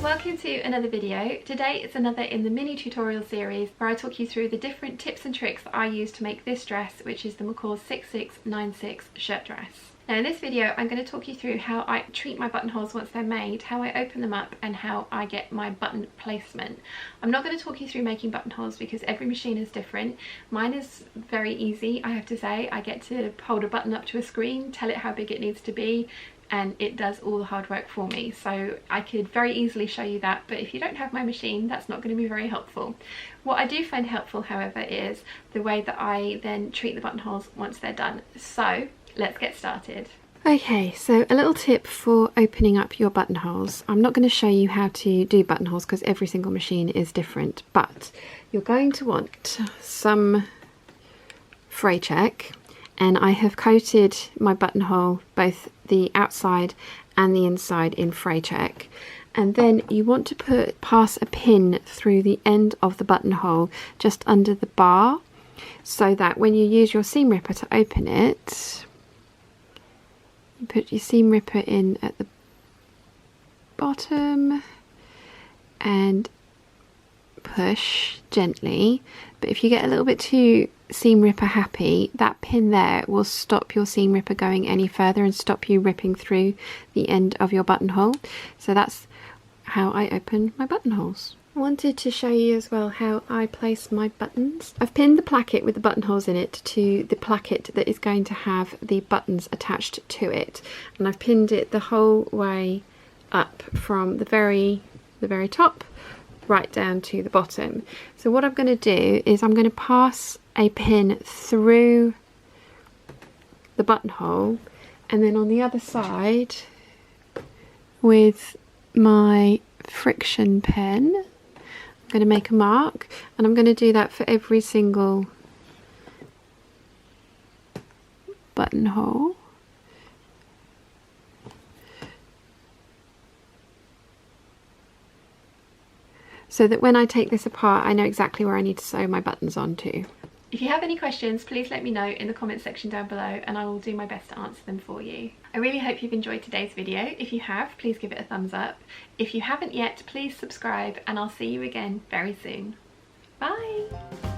welcome to another video. Today it's another in the mini tutorial series where I talk you through the different tips and tricks that I use to make this dress, which is the McCall 6696 shirt dress. Now in this video I'm going to talk you through how I treat my buttonholes once they're made, how I open them up and how I get my button placement. I'm not going to talk you through making buttonholes because every machine is different. Mine is very easy, I have to say. I get to hold a button up to a screen, tell it how big it needs to be, and it does all the hard work for me. So I could very easily show you that, but if you don't have my machine, that's not going to be very helpful. What I do find helpful, however, is the way that I then treat the buttonholes once they're done. So let's get started. Okay, so a little tip for opening up your buttonholes. I'm not going to show you how to do buttonholes because every single machine is different, but you're going to want some fray check. And I have coated my buttonhole, both the outside and the inside, in fray check. And then you want to pass a pin through the end of the buttonhole just under the bar, so that when you use your seam ripper to open it, you put your seam ripper in at the bottom and push gently. But if you get a little bit too seam ripper happy, that pin there will stop your seam ripper going any further and stop you ripping through the end of your buttonhole. So that's how I open my buttonholes. I wanted to show you as well how I place my buttons. I've pinned the placket with the buttonholes in it to the placket that is going to have the buttons attached to it, and I've pinned it the whole way up from the very top right down to the bottom. So what I'm going to do is I'm going to pass a pin through the buttonhole, and then on the other side with my friction pen I'm going to make a mark, and I'm going to do that for every single buttonhole. So that when I take this apart, I know exactly where I need to sew my buttons onto. If you have any questions, please let me know in the comment section down below and I will do my best to answer them for you. I really hope you've enjoyed today's video. If you have, please give it a thumbs up. If you haven't yet, please subscribe, and I'll see you again very soon. Bye!